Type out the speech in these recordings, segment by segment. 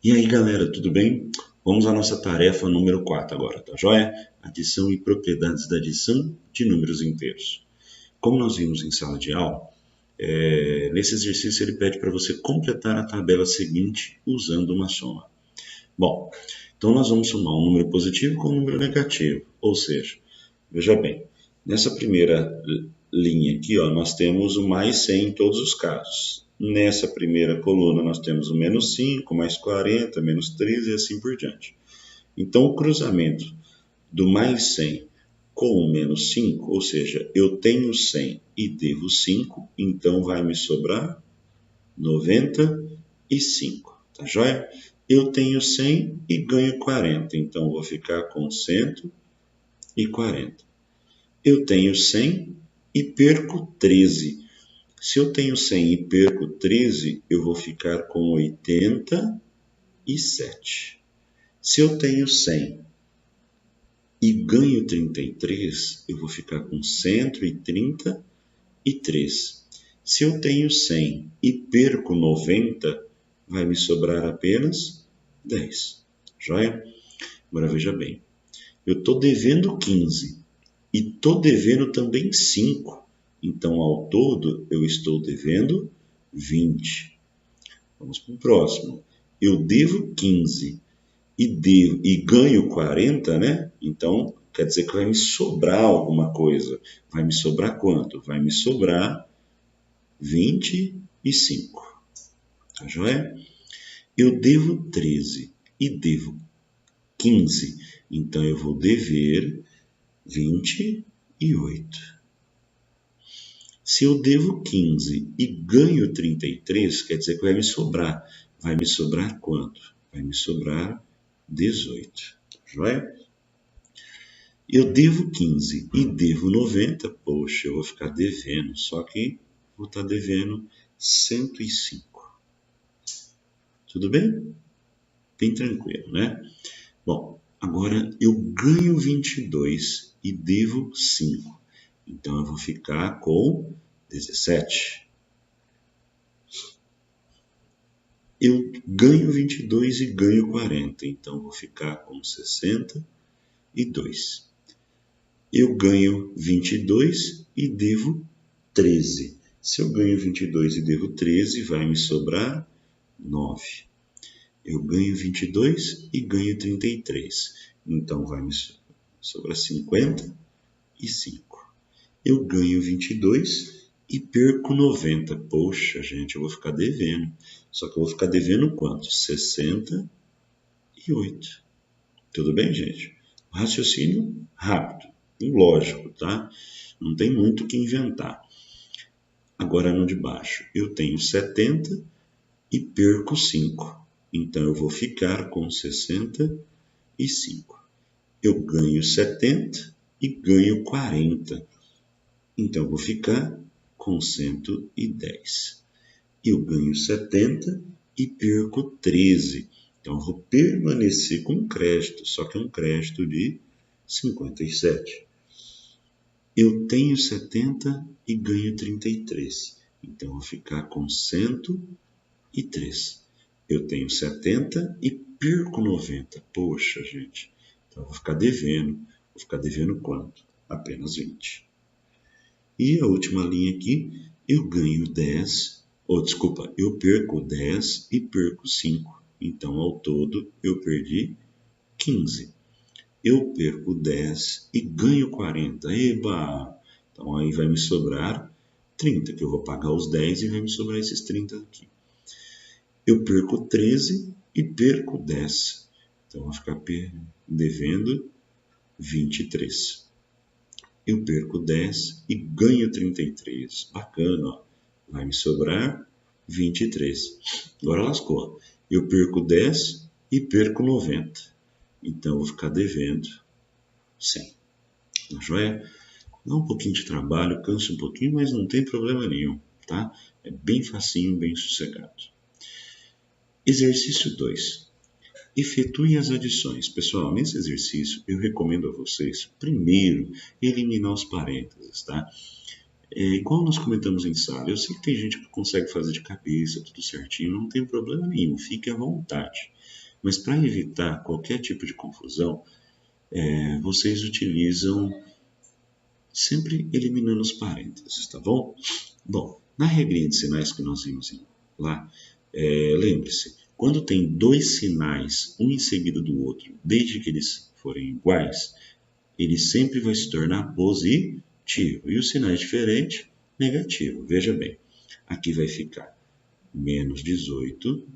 E aí, galera, tudo bem? Vamos à nossa tarefa número 4 agora, tá joia? Adição e propriedades da adição de números inteiros. Como nós vimos em sala de aula, nesse exercício ele pede para você completar a tabela seguinte usando uma soma. Bom, então nós vamos somar um número positivo com um número negativo, ou seja, veja bem, nessa primeira linha aqui, ó, nós temos o mais 100 em todos os casos. Nessa primeira coluna nós temos o menos 5, mais 40, menos 13 e assim por diante. Então o cruzamento do mais 100 com o menos 5, ou seja, eu tenho 100 e devo 5, então vai me sobrar 95, tá joia? Eu tenho 100 e ganho 40, então vou ficar com 140. Eu tenho 100 e perco 13. Se eu tenho 100 e perco 13, eu vou ficar com 87. Se eu tenho 100 e ganho 33, eu vou ficar com 133. Se eu tenho 100 e perco 90, vai me sobrar apenas 10. Joia? Agora veja bem. Eu estou devendo 15 e estou devendo também 5. Então, ao todo, eu estou devendo 20. Vamos para o próximo. Eu devo 15 e ganho 40, né? Então, quer dizer que vai me sobrar alguma coisa. Vai me sobrar quanto? Vai me sobrar 25. Tá joia? Eu devo 13 e devo 15. Então, eu vou dever 28. Se eu devo 15 e ganho 33, quer dizer que vai me sobrar. Vai me sobrar quanto? Vai me sobrar 18. Joia? Eu devo 15 e devo 90. Poxa, eu vou ficar devendo. Só que vou estar devendo 105. Tudo bem? Bem tranquilo, né? Bom, agora eu ganho 22 e devo 5. Então, eu vou ficar com 17. Eu ganho 22 e ganho 40. Então, eu vou ficar com 62. Eu ganho 22 e devo 13. Se eu ganho 22 e devo 13, vai me sobrar 9. Eu ganho 22 e ganho 33. Então, vai me sobrar 55. Eu ganho 22 e perco 90. Poxa, gente, eu vou ficar devendo. Só que eu vou ficar devendo quanto? 68. Tudo bem, gente? Raciocínio rápido, lógico, tá? Não tem muito o que inventar. Agora no de baixo. Eu tenho 70 e perco 5. Então eu vou ficar com 65. Eu ganho 70 e ganho 40. Então, eu vou ficar com 110. Eu ganho 70 e perco 13. Então, eu vou permanecer com crédito, só que é um crédito de 57. Eu tenho 70 e ganho 33. Então, eu vou ficar com 103. Eu tenho 70 e perco 90. Poxa, gente. Então, eu vou ficar devendo. Vou ficar devendo quanto? Apenas 20. E a última linha aqui, eu ganho 10, eu perco 10 e perco 5. Então, ao todo, eu perdi 15. Eu perco 10 e ganho 40. Eba! Então, aí vai me sobrar 30, que eu vou pagar os 10 e vai me sobrar esses 30 aqui. Eu perco 13 e perco 10. Então, eu vou ficar devendo 23. Eu perco 10 e ganho 33. Bacana, ó. Vai me sobrar 23. Agora lascou. Eu perco 10 e perco 90. Então, eu vou ficar devendo 100. Tá joia? Dá um pouquinho de trabalho, cansa um pouquinho, mas não tem problema nenhum, tá? É bem facinho, bem sossegado. Exercício 2. Efetue as adições. Pessoal, nesse exercício eu recomendo a vocês, primeiro, eliminar os parênteses, tá? Igual nós comentamos em sala, eu sei que tem gente que consegue fazer de cabeça, tudo certinho, não tem problema nenhum, fique à vontade. Mas para evitar qualquer tipo de confusão, vocês utilizam sempre eliminando os parênteses, tá bom? Bom, na regrinha de sinais que nós vimos lá, lembre-se, quando tem dois sinais, um em seguida do outro, desde que eles forem iguais, ele sempre vai se tornar positivo. E os sinais diferentes, negativo. Veja bem, aqui vai ficar menos 18.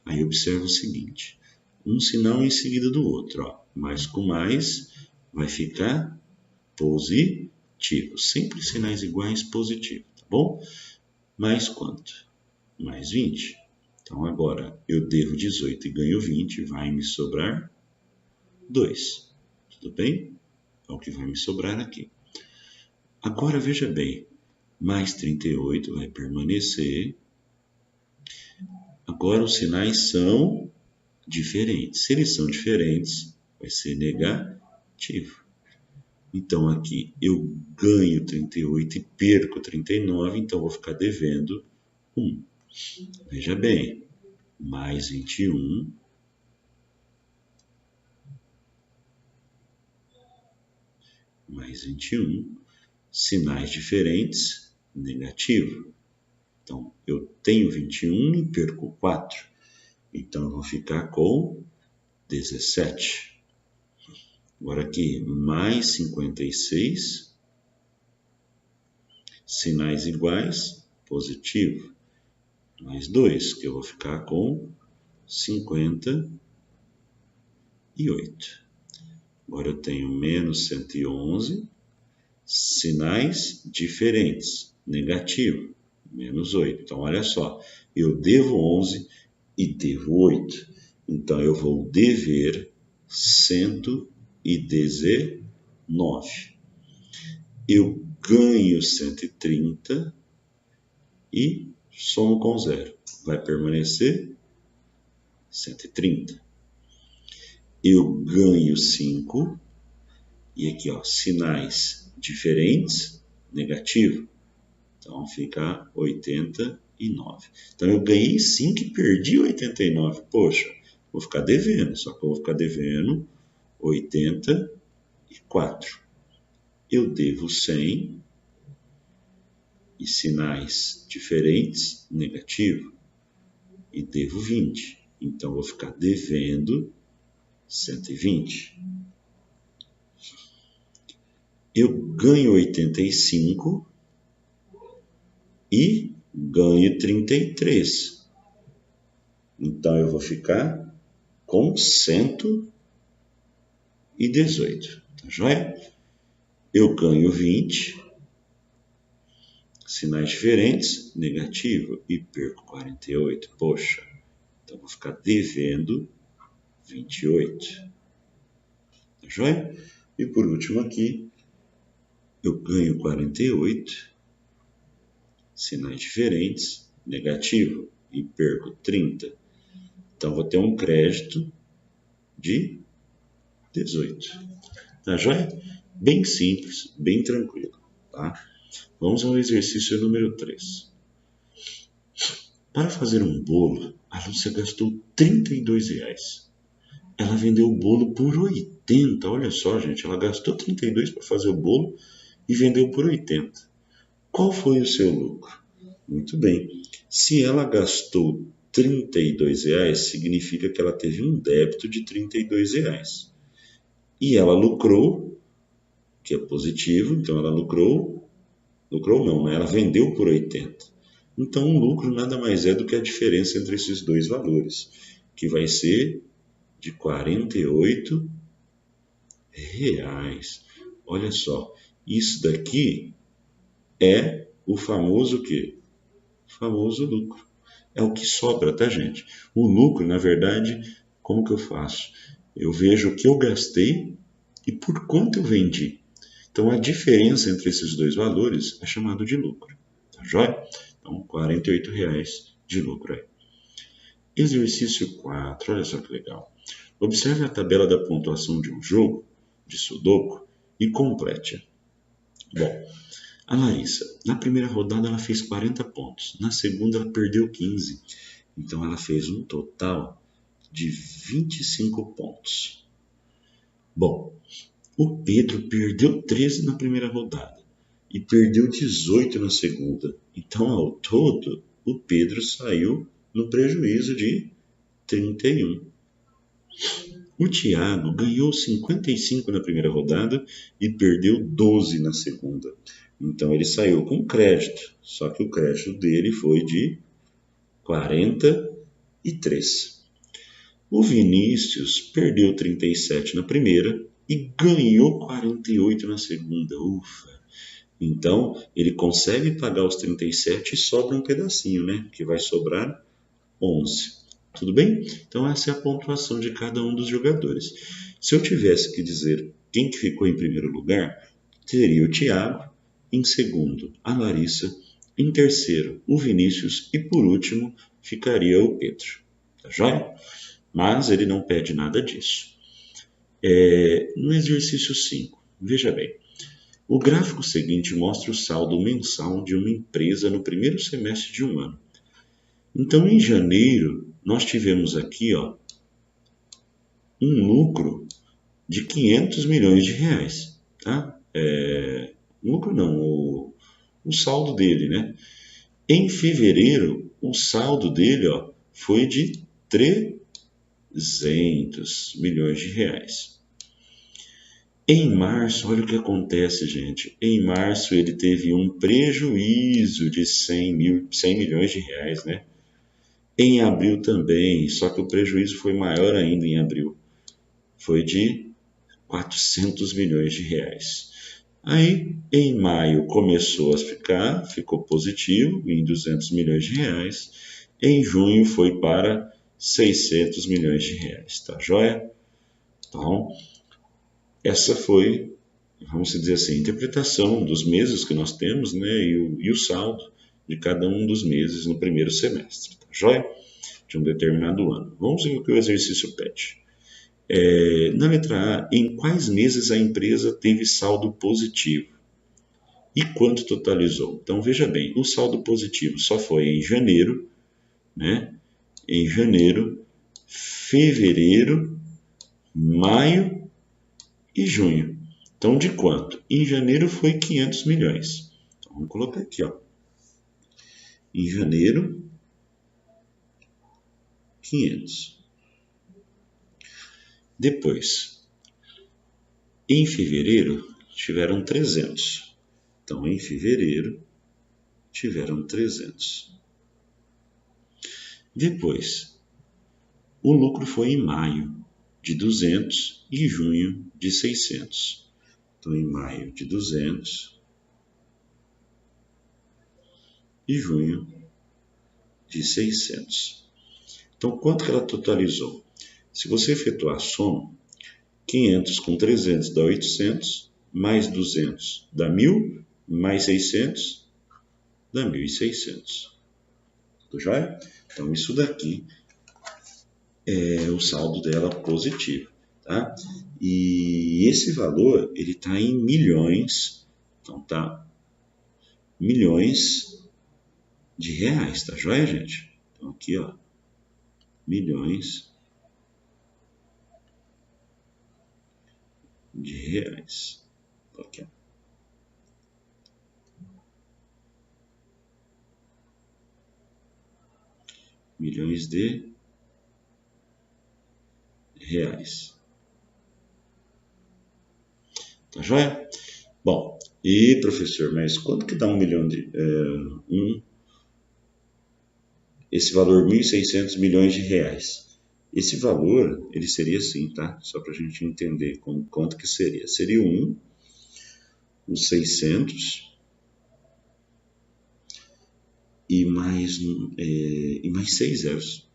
Aí observa o seguinte, um sinal em seguida do outro, ó, mais com mais vai ficar positivo. Sempre sinais iguais, positivo, tá bom? Mais quanto? Mais 20. Então agora eu devo 18 e ganho 20, vai me sobrar 2. Tudo bem? É o que vai me sobrar aqui. Agora veja bem, mais 38 vai permanecer. Agora os sinais são diferentes. Se eles são diferentes, vai ser negativo. Então aqui eu ganho 38 e perco 39, então vou ficar devendo 1. Veja bem, mais 21 mais 21, sinais diferentes, negativo. Então, eu tenho 21 e perco 4. Então, eu vou ficar com 17. Agora aqui, mais 56, sinais iguais, positivo. Mais 2, que eu vou ficar com 58. Agora eu tenho menos 111, sinais diferentes, negativo, menos 8. Então, olha só, eu devo 11 e devo 8. Então, eu vou dever 119. Eu ganho 130 e somo com 0. Vai permanecer 130. Eu ganho 5, e aqui, ó, sinais diferentes, negativo, então fica 89. Então eu ganhei 5 e perdi 89, poxa, vou ficar devendo, só que eu vou ficar devendo 84. Eu devo 100, e sinais diferentes, negativo, e devo 20, então eu vou ficar devendo 120. Eu ganho 85 e ganho 33. Então, eu vou ficar com 118. Tá joia? Eu ganho 20, sinais diferentes, negativo, e perco 48. Poxa, então vou ficar devendo 28. Tá joia? E por último aqui, eu ganho 48, sinais diferentes, negativo, e perco 30. Então, vou ter um crédito de 18. Tá joia? Bem simples, bem tranquilo. Tá? Vamos ao exercício número 3. Para fazer um bolo, a Lúcia gastou R$32. Ela vendeu o bolo por 80. Olha só, gente, ela gastou 32 para fazer o bolo e vendeu por 80. Qual foi o seu lucro? Muito bem. Se ela gastou R$32, significa que ela teve um débito de R$32. E ela lucrou, que é positivo, então ela lucrou não, né? Ela vendeu por 80. Então, um lucro nada mais é do que a diferença entre esses dois valores, que vai ser de R$48. Olha só, isso daqui é o famoso quê? O famoso lucro. É o que sobra, tá, gente? O lucro, na verdade, como que eu faço? Eu vejo o que eu gastei e por quanto eu vendi. Então, a diferença entre esses dois valores é chamado de lucro. Tá joia? Então, R$48 de lucro aí. Exercício 4, olha só que legal. Observe a tabela da pontuação de um jogo de Sudoku e complete-a. Bom, A Larissa, na primeira rodada ela fez 40 pontos, na segunda ela perdeu 15, então ela fez um total de 25 pontos. Bom, o Pedro perdeu 13 na primeira rodada e perdeu 18 na segunda, então ao todo o Pedro saiu no prejuízo de 31. O Thiago ganhou 55 na primeira rodada e perdeu 12 na segunda. Então ele saiu com crédito, só que o crédito dele foi de 43. O Vinícius perdeu 37 na primeira e ganhou 48 na segunda. Ufa! Então ele consegue pagar os 37 e sobra um pedacinho, né? Que vai sobrar 11. Tudo bem? Então essa é a pontuação de cada um dos jogadores. Se eu tivesse que dizer quem que ficou em primeiro lugar, teria o Thiago, em segundo a Larissa, em terceiro o Vinícius e por último ficaria o Pedro. Tá joia? Mas ele não pede nada disso. No exercício 5, veja bem, o gráfico seguinte mostra o saldo mensal de uma empresa no primeiro semestre de um ano. Então, em janeiro, nós tivemos aqui um lucro de 500 milhões de reais. Tá? Lucro não, o saldo dele, né? Em fevereiro, o saldo dele foi de 300 milhões de reais. Em março, olha o que acontece, gente. Em março, ele teve um prejuízo de 100 milhões de reais, né? Em abril também, só que o prejuízo foi maior ainda em abril. Foi de 400 milhões de reais. Aí, em maio, começou a ficou positivo em 200 milhões de reais. Em junho, foi para 600 milhões de reais. Tá joia? Então, essa foi, vamos dizer assim, a interpretação dos meses que nós temos, né, e o saldo de cada um dos meses no primeiro semestre, tá joia? De um determinado ano. Vamos ver o que o exercício pede. Na letra A, em quais meses a empresa teve saldo positivo? E quanto totalizou? Então, veja bem, o saldo positivo só foi em janeiro, né? Em janeiro, fevereiro, maio e junho. Então, de quanto? Em janeiro foi 500 milhões. Então, vamos colocar aqui, em janeiro, 500. Depois, em fevereiro, tiveram 300. Então, em fevereiro, tiveram 300. Depois, o lucro foi em maio, de 200 e junho, de 600. Então, em maio, de 200 e junho, de 600. Então, quanto que ela totalizou? Se você efetuar a soma, 500 com 300 dá 800, mais 200 dá 1.000, mais 600 dá 1.600. Tudo jóia? Então, isso daqui é o saldo dela positivo. Tá? E esse valor, ele está em milhões, então tá milhões de reais, tá jóia, gente? Então, aqui, milhões de reais. Aqui, milhões de reais. Tá joia? Bom, e professor, mas quanto que dá 1 milhão de... esse valor 1.600 milhões de reais? Esse valor, ele seria assim, tá? Só para a gente entender quanto que seria. Seria os 600 e mais 6 zeros.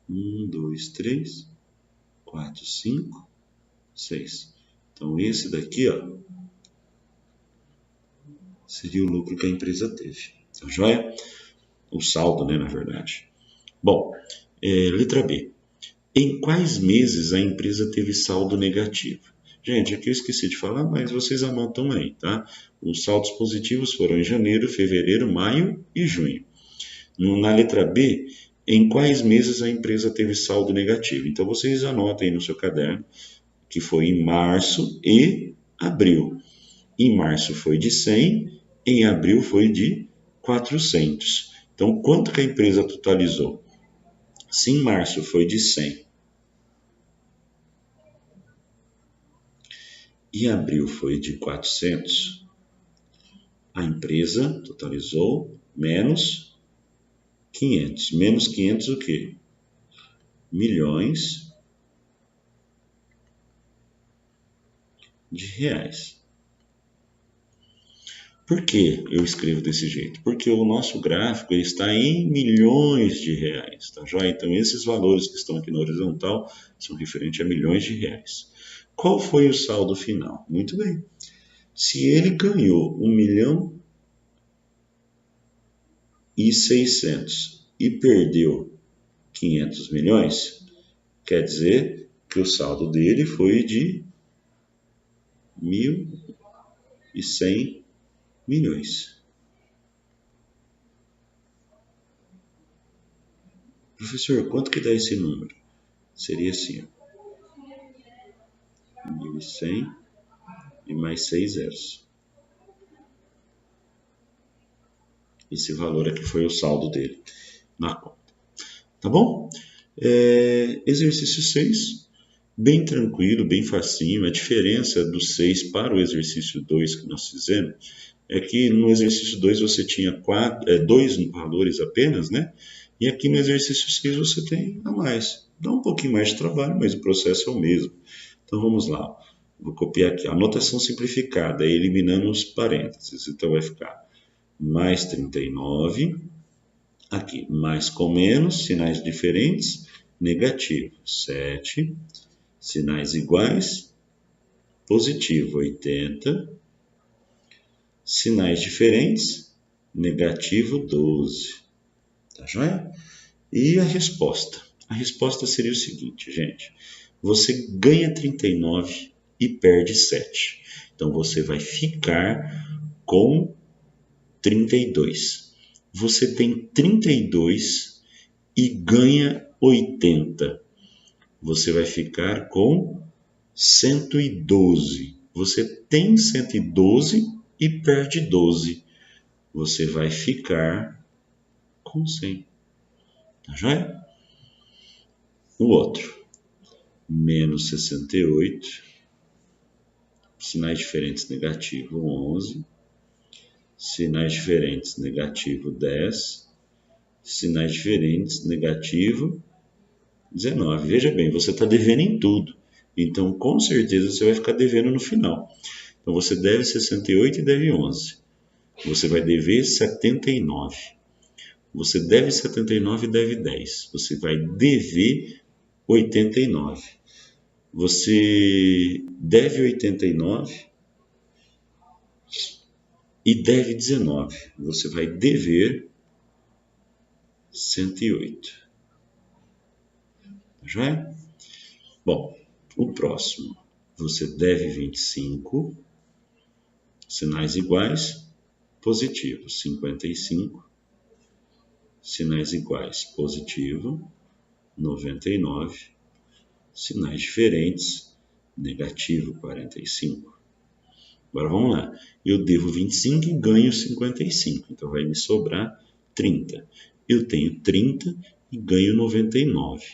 1, 2, 3, 4, 5, 6. Então, esse daqui, seria o lucro que a empresa teve. Tá joia? O saldo, né, na verdade. Bom, letra B. Em quais meses a empresa teve saldo negativo? Gente, aqui eu esqueci de falar, mas vocês anotam aí, tá? Os saldos positivos foram em janeiro, fevereiro, maio e junho. Na letra B, em quais meses a empresa teve saldo negativo? Então vocês anotem aí no seu caderno que foi em março e abril. Em março foi de 100, em abril foi de 400. Então, quanto que a empresa totalizou? Se em março foi de 100 e abril foi de 400, a empresa totalizou menos 500. Menos 500 o quê? Milhões de reais. Por que eu escrevo desse jeito? Porque o nosso gráfico está em milhões de reais, tá joia? Então, esses valores que estão aqui na horizontal são referentes a milhões de reais. Qual foi o saldo final? Muito bem. Se ele ganhou 1.600.000 e perdeu 500 milhões, quer dizer que o saldo dele foi de 1.100 milhões. Professor, quanto que dá esse número? Seria assim, 1.100 e mais 6 zeros. Esse valor aqui foi o saldo dele na conta. Tá bom? Exercício 6, bem tranquilo, bem facinho. A diferença do 6 para o exercício 2 que nós fizemos é que no exercício 2 você tinha 2 valores apenas, né? E aqui no exercício 6 você tem a mais. Dá um pouquinho mais de trabalho, mas o processo é o mesmo. Então vamos lá. Vou copiar aqui. Anotação simplificada, eliminando os parênteses. Então vai ficar mais 39. Aqui, mais com menos, sinais diferentes, negativo, 7. Sinais iguais, positivo, 80. Sinais diferentes, negativo, 12. Tá joia? E a resposta? A resposta seria o seguinte, gente. Você ganha 39 e perde 7. Então, você vai ficar com 32. Você tem 32 e ganha 80. Você vai ficar com 112. Você tem 112 e perde 12. Você vai ficar com 100. Tá joia? O outro. Menos 68. Sinais diferentes, negativo 11. Sinais diferentes, negativo 10. Sinais diferentes, negativo 19. Veja bem, você está devendo em tudo. Então, com certeza, você vai ficar devendo no final. Então, você deve 68 e deve 11. Você vai dever 79. Você deve 79 e deve 10. Você vai dever 89. Você deve 89 e deve 19. Você vai dever 108. Já é? Bom, o próximo. Você deve 25. Sinais iguais, positivo, 55. Sinais iguais, positivo, 99. Sinais diferentes, negativo, 45. Agora vamos lá. Eu devo 25 e ganho 55. Então vai me sobrar 30. Eu tenho 30 e ganho 99.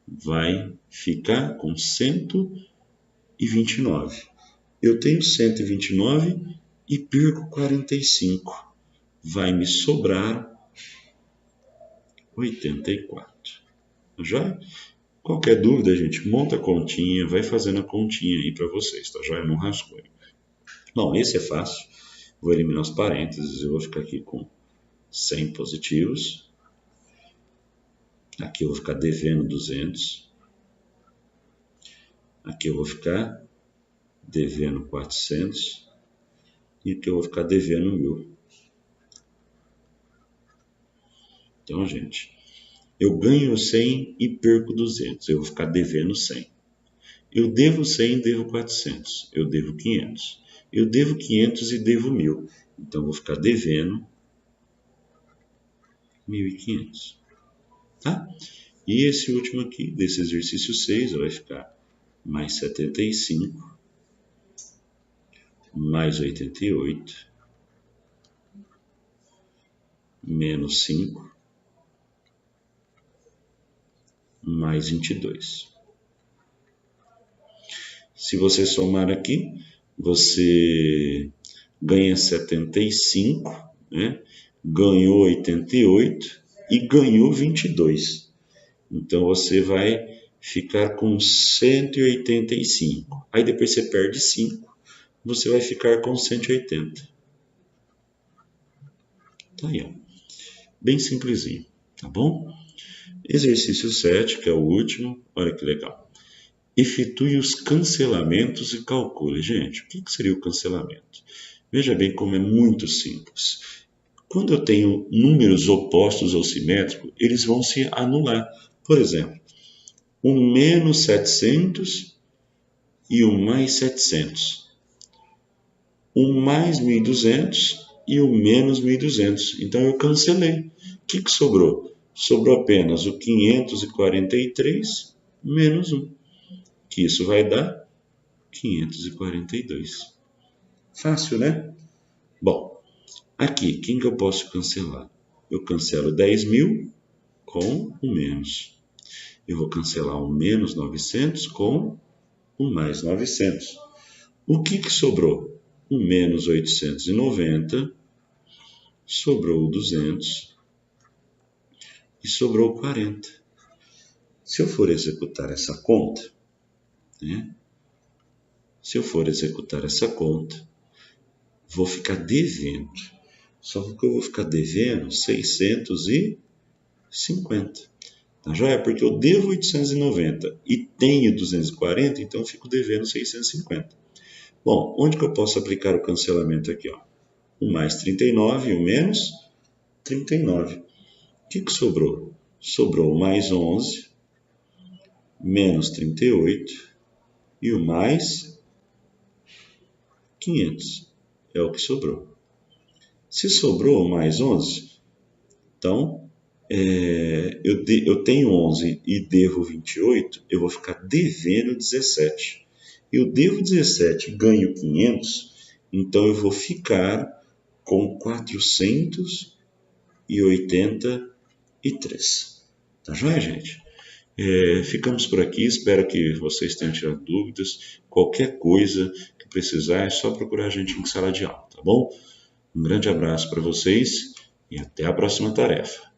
Vai ficar com 129. Eu tenho 129 e perco 45. Vai me sobrar 84. Já? Qualquer dúvida, gente, monta a continha, vai fazendo a continha aí para vocês, tá? Já não rascunho. Bom, esse é fácil. Vou eliminar os parênteses, eu vou ficar aqui com 100 positivos. Aqui eu vou ficar devendo 200. Aqui eu vou ficar devendo 400. E aqui eu vou ficar devendo 1.000. Então, gente, eu ganho 100 e perco 200. Eu vou ficar devendo 100. Eu devo 100 e devo 400. Eu devo 500. Eu devo 500 e devo 1.000. Então, vou ficar devendo 1.500. Tá? E esse último aqui, desse exercício 6, vai ficar mais 75, mais 88, menos 5, mais 22. Se você somar aqui, você ganha 75, né? Ganhou 88 e ganhou 22. Então, você vai ficar com 185. Aí, depois você perde 5, você vai ficar com 180. Tá aí, ó. Bem simplesinho, tá bom? Exercício 7, que é o último. Olha que legal. Efetue os cancelamentos e calcule. Gente, o que seria o cancelamento? Veja bem como é muito simples. Quando eu tenho números opostos ou simétricos, eles vão se anular. Por exemplo, o menos 700 e o mais 700. O mais 1.200 e o menos 1.200. Então, eu cancelei. O que sobrou? Sobrou apenas o 543 menos 1. Que isso vai dar 542. Fácil, né? Bom, aqui, quem que eu posso cancelar? Eu cancelo 10.000 com o menos. Eu vou cancelar o menos 900 com o mais 900. O que sobrou? O menos 890, sobrou 200 e sobrou 40. Se eu for executar essa conta, né? Se eu for executar essa conta, vou ficar devendo. Só que eu vou ficar devendo 650. Tá joia? Porque eu devo 890 e tenho 240, então eu fico devendo 650. Bom, onde que eu posso aplicar o cancelamento aqui? Ó? O mais 39 e o menos 39. O que sobrou? Sobrou o mais 11, menos 38 e o mais 500. É o que sobrou. Se sobrou o mais 11, então eu tenho 11 e devo 28, eu vou ficar devendo 17. Eu devo 17 e ganho 500, então eu vou ficar com 483. Tá joia, gente? Ficamos por aqui, espero que vocês tenham tirado dúvidas. Qualquer coisa que precisar é só procurar a gente em sala de aula, tá bom? Um grande abraço para vocês e até a próxima tarefa.